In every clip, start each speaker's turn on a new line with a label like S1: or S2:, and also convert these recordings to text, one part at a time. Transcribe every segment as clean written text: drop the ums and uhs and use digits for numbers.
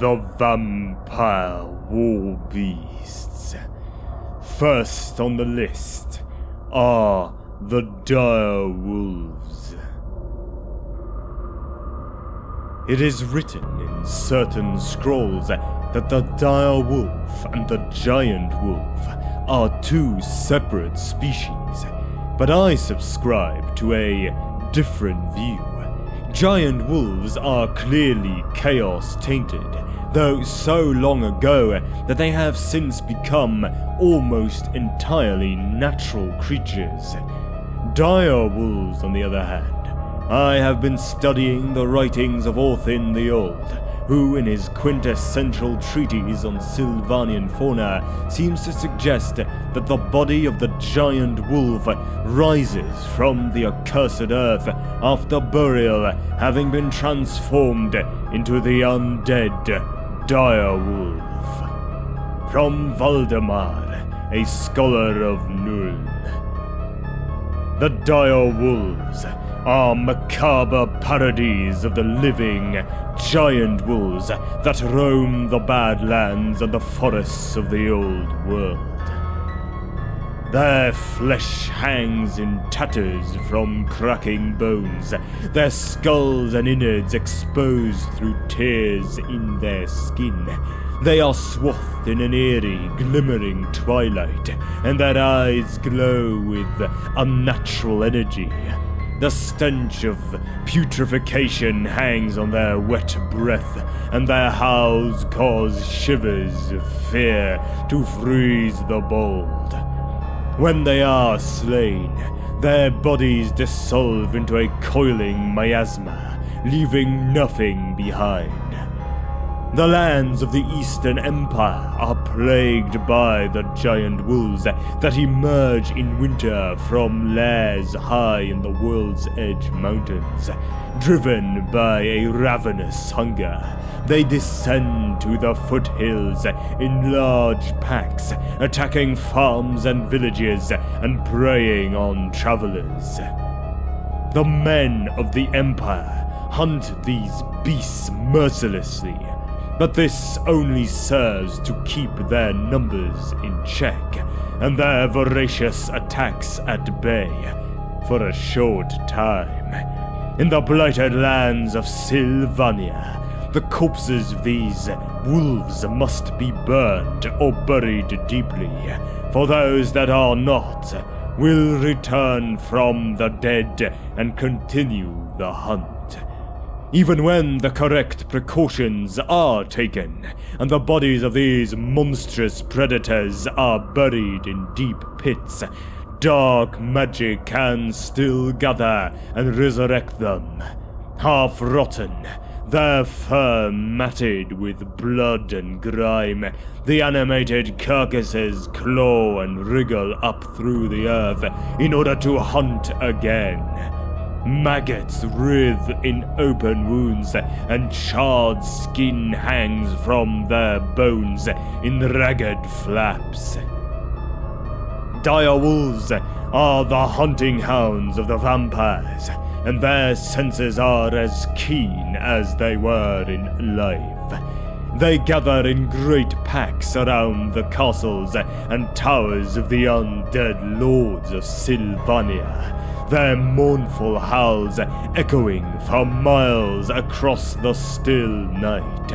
S1: the vampire warbeasts. First on the list are the dire wolves. It is written in certain scrolls that the dire wolf and the giant wolf are two separate species, but I subscribe to a different view. Giant wolves are clearly chaos-tainted, though so long ago that they have since become almost entirely natural creatures. Dire wolves, on the other hand, I have been studying the writings of Orthin the Old, who in his quintessential treatise on Sylvanian fauna seems to suggest that the body of the giant wolf rises from the accursed earth after burial, having been transformed into the undead dire wolf. From Valdemar, a scholar of Nuln. The dire wolves are macabre parodies of the living giant wolves that roam the Badlands and the forests of the old world. Their flesh hangs in tatters from cracking bones, their skulls and innards exposed through tears in their skin. They are swathed in an eerie, glimmering twilight, and their eyes glow with unnatural energy. The stench of putrefaction hangs on their wet breath, and their howls cause shivers of fear to freeze the bold. When they are slain, their bodies dissolve into a coiling miasma, leaving nothing behind. The lands of the Eastern Empire are plagued by the giant wolves that emerge in winter from lairs high in the World's Edge Mountains. Driven by a ravenous hunger, they descend to the foothills in large packs, attacking farms and villages and preying on travelers. The men of the Empire hunt these beasts mercilessly, but this only serves to keep their numbers in check, and their voracious attacks at bay for a short time. In the blighted lands of Sylvania, the corpses of these wolves must be burned or buried deeply, for those that are not will return from the dead and continue the hunt. Even when the correct precautions are taken, and the bodies of these monstrous predators are buried in deep pits, dark magic can still gather and resurrect them. Half rotten, their fur matted with blood and grime, the animated carcasses claw and wriggle up through the earth in order to hunt again. Maggots writhe in open wounds, and charred skin hangs from their bones in ragged flaps. Dire wolves are the hunting hounds of the vampires, and their senses are as keen as they were in life. They gather in great packs around the castles and towers of the undead lords of Sylvania, their mournful howls echoing for miles across the still night.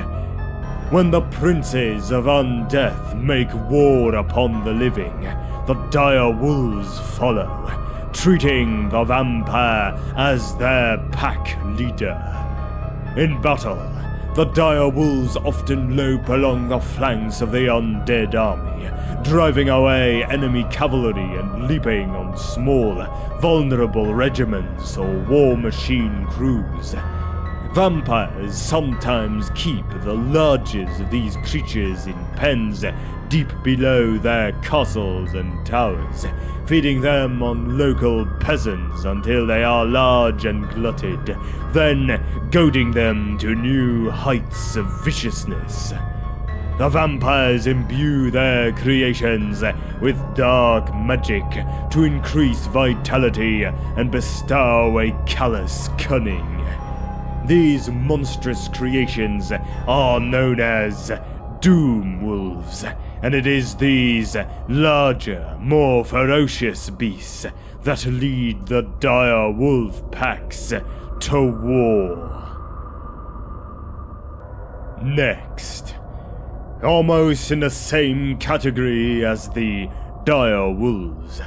S1: When the princes of undeath make war upon the living, the dire wolves follow, treating the vampire as their pack leader. In battle, the dire wolves often lope along the flanks of the undead army, driving away enemy cavalry and leaping on small, vulnerable regiments or war machine crews. Vampires sometimes keep the largest of these creatures in pens deep below their castles and towers, feeding them on local peasants until they are large and glutted, then goading them to new heights of viciousness. The vampires imbue their creations with dark magic to increase vitality and bestow a callous cunning. These monstrous creations are known as Doom Wolves, and it is these larger, more ferocious beasts that lead the dire wolf packs to war. Next, almost in the same category as the dire wolves,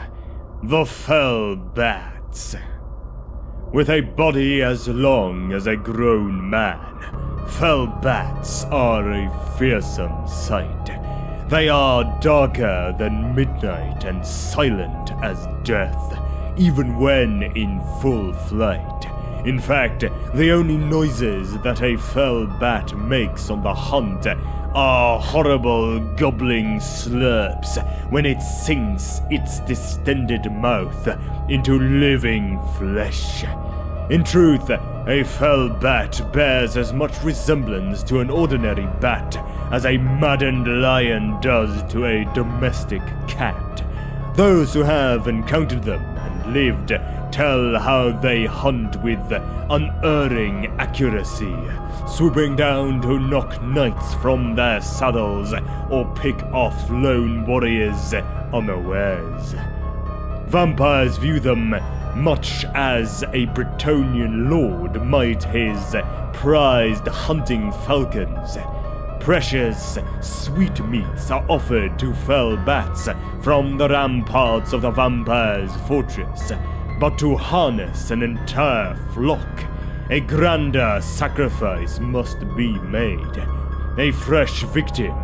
S1: the Fellbats. With a body as long as a grown man, Fellbats are a fearsome sight. They are darker than midnight and silent as death, even when in full flight. In fact, the only noises that a Fellbat makes on the hunt are horrible gobbling slurps when it sinks its distended mouth into living flesh. In truth, a Fellbat bears as much resemblance to an ordinary bat as a maddened lion does to a domestic cat. Those who have encountered them and lived tell how they hunt with unerring accuracy, swooping down to knock knights from their saddles or pick off lone warriors unawares. Vampires view them much as a Bretonnian lord might his prized hunting falcons. Precious sweetmeats are offered to Fellbats from the ramparts of the vampire's fortress, but to harness an entire flock, a grander sacrifice must be made. A fresh victim,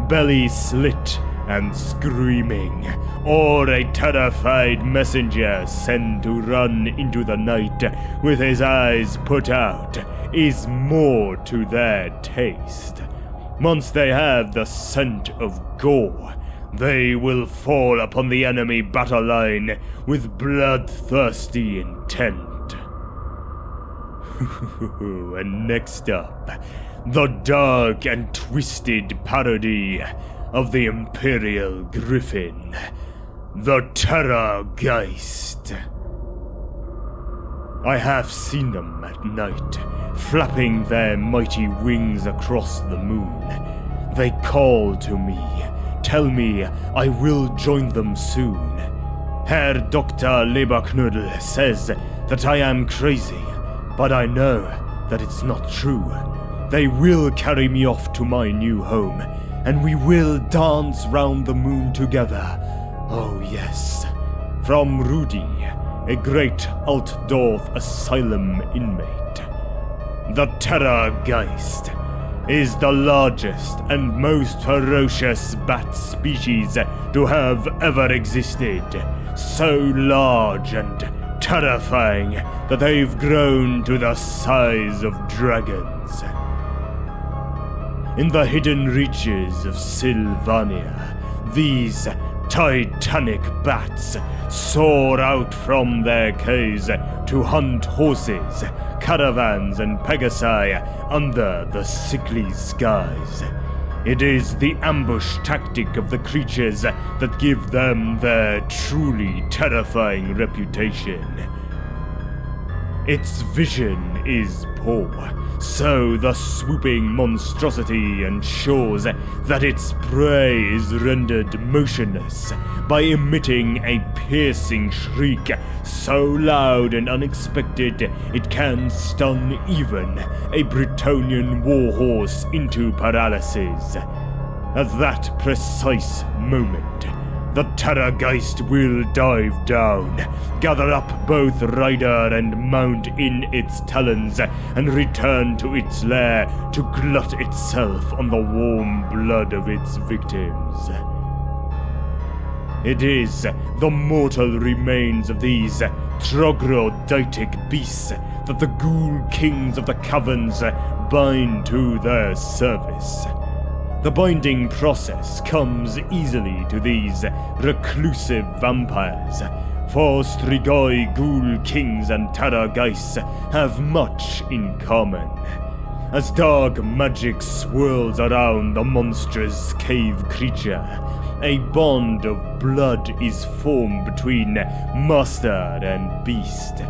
S1: belly slit and screaming, or a terrified messenger sent to run into the night with his eyes put out, is more to their taste. Once they have the scent of gore, they will fall upon the enemy battle line with bloodthirsty intent. And next up, the dark and twisted parody of the Imperial Griffin, the Terrorgeist. I have seen them at night, flapping their mighty wings across the moon. They call to me, tell me I will join them soon. Herr Dr. Leberknödel says that I am crazy, but I know that it's not true. They will carry me off to my new home, and we will dance round the moon together. Oh yes, from Rudy, a great Altdorf asylum inmate. The Terrorgeist is the largest and most ferocious bat species to have ever existed. So large and terrifying that they've grown to the size of dragons. In the hidden reaches of Sylvania, these titanic bats soar out from their caves to hunt horses, caravans and pegasi under the sickly skies. It is the ambush tactic of the creatures that give them their truly terrifying reputation. Its vision is poor, so the swooping monstrosity ensures that its prey is rendered motionless by emitting a piercing shriek so loud and unexpected it can stun even a Bretonnian warhorse into paralysis. At that precise moment, the Terrorgeist will dive down, gather up both rider and mount in its talons, and return to its lair to glut itself on the warm blood of its victims. It is the mortal remains of these troglodytic beasts that the ghoul kings of the caverns bind to their service. The binding process comes easily to these reclusive vampires, for Strigoi ghoul kings and Terrorgeists have much in common. As dark magic swirls around the monstrous cave creature, a bond of blood is formed between master and beast.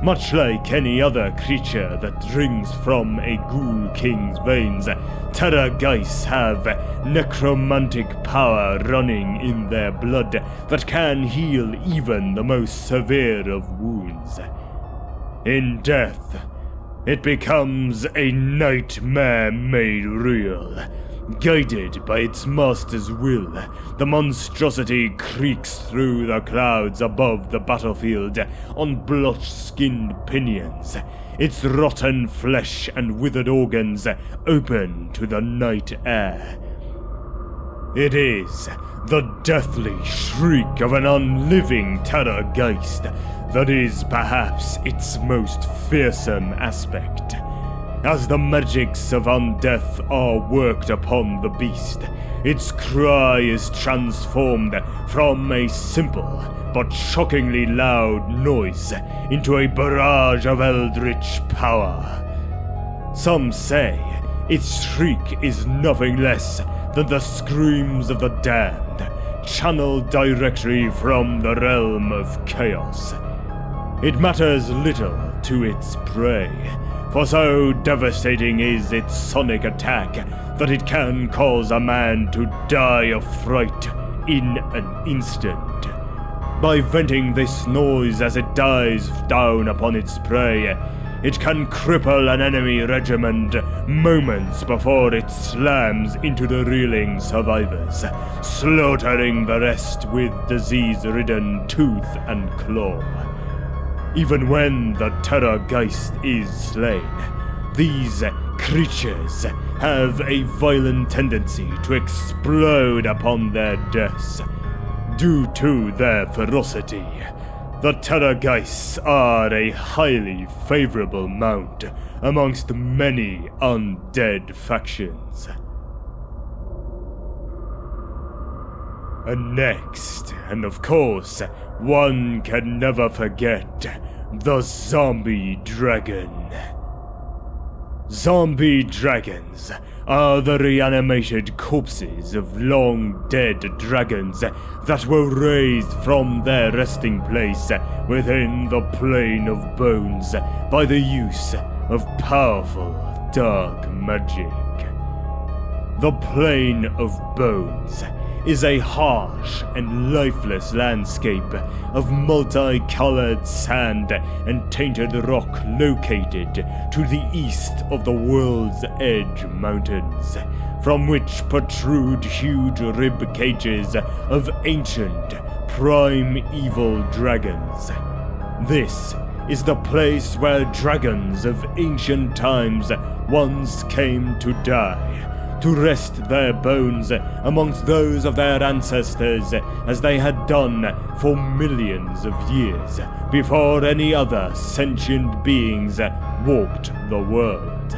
S1: Much like any other creature that drinks from a ghoul king's veins, Terrorgeists have necromantic power running in their blood that can heal even the most severe of wounds. In death, it becomes a nightmare made real. Guided by its master's will, the monstrosity creaks through the clouds above the battlefield on blotch-skinned pinions, its rotten flesh and withered organs open to the night air. It is the deathly shriek of an unliving Terrorgeist that is perhaps its most fearsome aspect. As the magics of undeath are worked upon the beast, its cry is transformed from a simple but shockingly loud noise into a barrage of eldritch power. Some say its shriek is nothing less than the screams of the damned, channeled directly from the realm of chaos. It matters little to its prey, for so devastating is its sonic attack that it can cause a man to die of fright in an instant. By venting this noise as it dives down upon its prey, it can cripple an enemy regiment moments before it slams into the reeling survivors, slaughtering the rest with disease-ridden tooth and claw. Even when the Terrorgeist is slain, these creatures have a violent tendency to explode upon their deaths. Due to their ferocity, the Terrorgeists are a highly favorable mount amongst many undead factions. And next, and of course, one can never forget the zombie dragon. Zombie dragons are the reanimated corpses of long-dead dragons that were raised from their resting place within the Plane of Bones by the use of powerful dark magic. The Plane of Bones is a harsh and lifeless landscape of multicolored sand and tainted rock located to the east of the World's Edge Mountains, from which protrude huge rib cages of ancient, primeval dragons. This is the place where dragons of ancient times once came to die, to rest their bones amongst those of their ancestors as they had done for millions of years before any other sentient beings walked the world.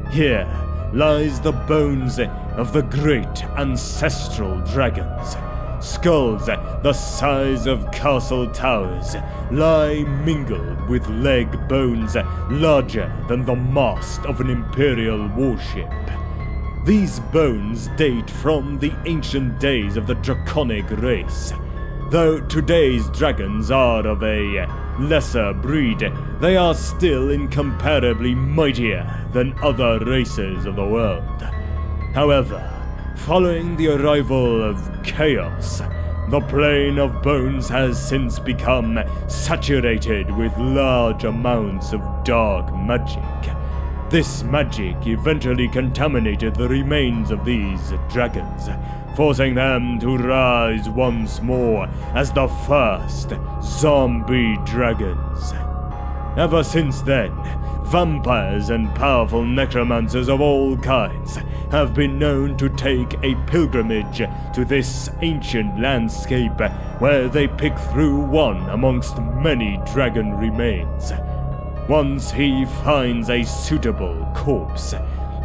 S1: Here lies the bones of the great ancestral dragons. Skulls the size of castle towers lie mingled with leg bones larger than the mast of an imperial warship. These bones date from the ancient days of the draconic race. Though today's dragons are of a lesser breed, they are still incomparably mightier than other races of the world. However, following the arrival of chaos, the Plane of Bones has since become saturated with large amounts of dark magic. This magic eventually contaminated the remains of these dragons, forcing them to rise once more as the first zombie dragons. Ever since then, vampires and powerful necromancers of all kinds have been known to take a pilgrimage to this ancient landscape where they pick through one amongst many dragon remains. Once he finds a suitable corpse,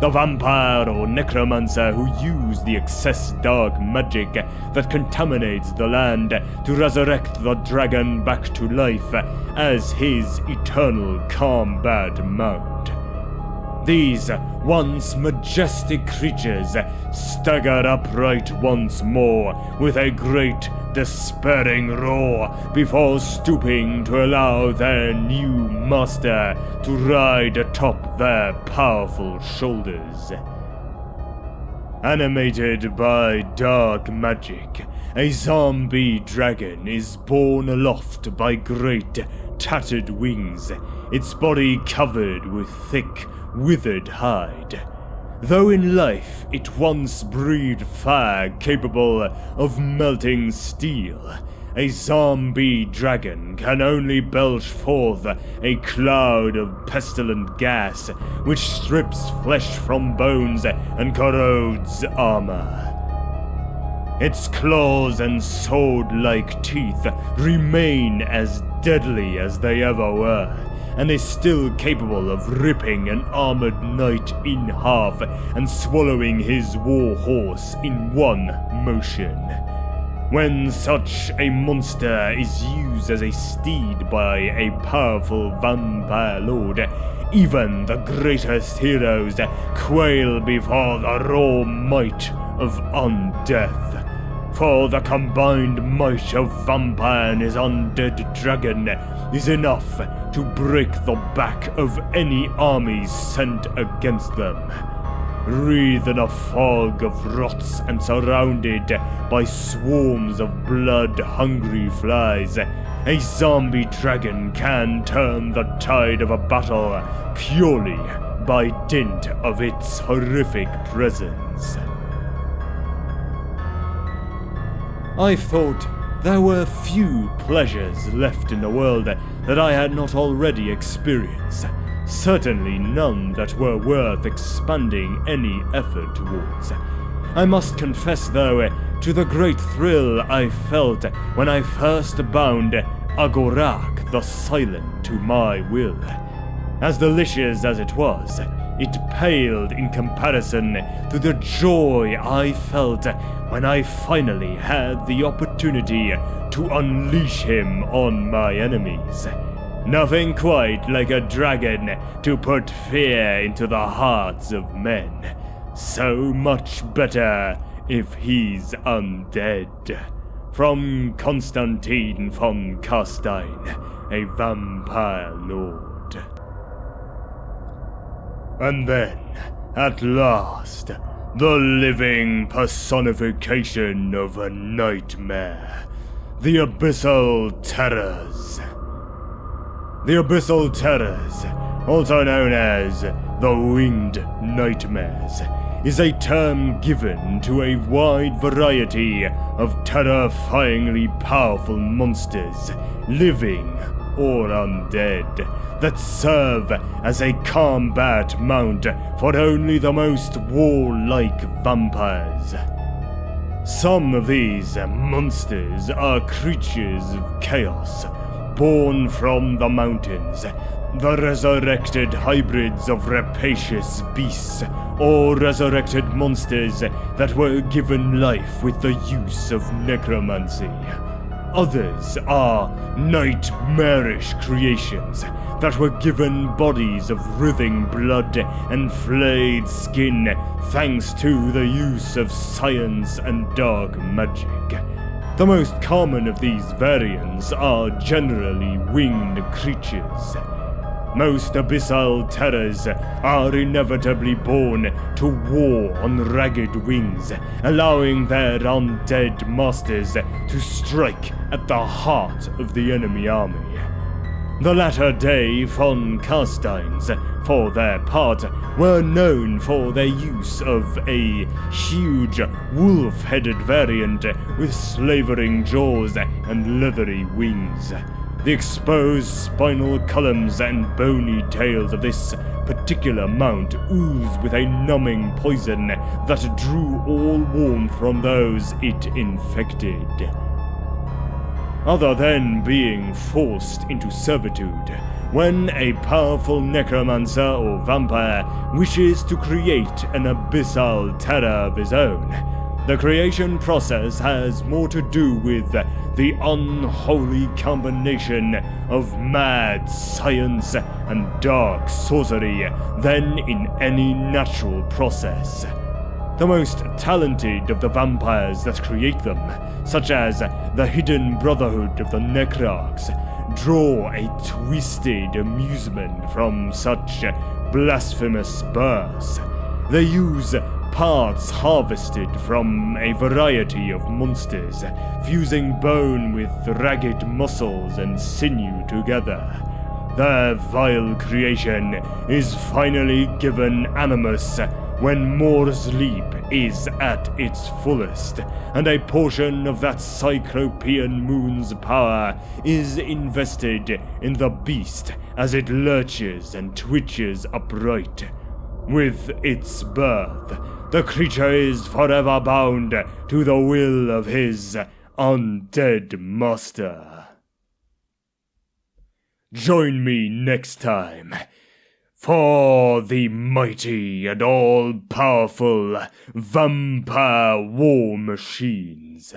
S1: the vampire or necromancer who used the excess dark magic that contaminates the land to resurrect the dragon back to life as his eternal combat mount. These once majestic creatures staggered upright once more with a great despairing roar before stooping to allow their new master to ride atop their powerful shoulders. Animated by dark magic, a zombie dragon is borne aloft by great tattered wings, its body covered with thick, withered hide. Though in life it once breathed fire capable of melting steel, a zombie dragon can only belch forth a cloud of pestilent gas which strips flesh from bones and corrodes armor. Its claws and sword-like teeth remain as deadly as they ever were, and is still capable of ripping an armored knight in half and swallowing his war horse in one motion. When such a monster is used as a steed by a powerful vampire lord, even the greatest heroes quail before the raw might of undeath. For the combined might of vampire and his undead dragon is enough to break the back of any army sent against them. Wreathed in a fog of rots and surrounded by swarms of blood-hungry flies, a zombie dragon can turn the tide of a battle purely by dint of its horrific presence. I thought there were few pleasures left in the world that I had not already experienced. Certainly none that were worth expending any effort towards. I must confess, though, to the great thrill I felt when I first bound Agorak the Silent to my will. As delicious as it was, it paled in comparison to the joy I felt when I finally had the opportunity to unleash him on my enemies. Nothing quite like a dragon to put fear into the hearts of men. So much better if he's undead. From Constantine von Carstein, a vampire lord. And then, at last, the living personification of a nightmare. The Abyssal Terrors. The Abyssal Terrors, also known as the Winged Nightmares, is a term given to a wide variety of terrifyingly powerful monsters, living or undead, that serve as a combat mount for only the most warlike vampires. Some of these monsters are creatures of chaos, born from the mountains, the resurrected hybrids of rapacious beasts, or resurrected monsters that were given life with the use of necromancy. Others are nightmarish creations that were given bodies of writhing blood and flayed skin thanks to the use of science and dark magic. The most common of these variants are generally winged creatures. Most Abyssal Terrors are inevitably born to war on ragged wings, allowing their undead masters to strike at the heart of the enemy army. The latter-day von Carsteins, for their part, were known for their use of a huge wolf-headed variant with slavering jaws and leathery wings. The exposed spinal columns and bony tails of this particular mount oozed with a numbing poison that drew all warmth from those it infected. Other than being forced into servitude, when a powerful necromancer or vampire wishes to create an abyssal terror of his own, The creation process has more to do with the unholy combination of mad science and dark sorcery than in any natural process. The most talented of the vampires that create them, such as the Hidden Brotherhood of the Necrarchs, draw a twisted amusement from such blasphemous births. They use parts harvested from a variety of monsters, fusing bone with ragged muscles and sinew together. Their vile creation is finally given animus when Moor's Leap is at its fullest, and a portion of that Cyclopean moon's power is invested in the beast as it lurches and twitches upright. With its birth, the creature is forever bound to the will of his undead master. Join me next time for the mighty and all-powerful vampire war machines.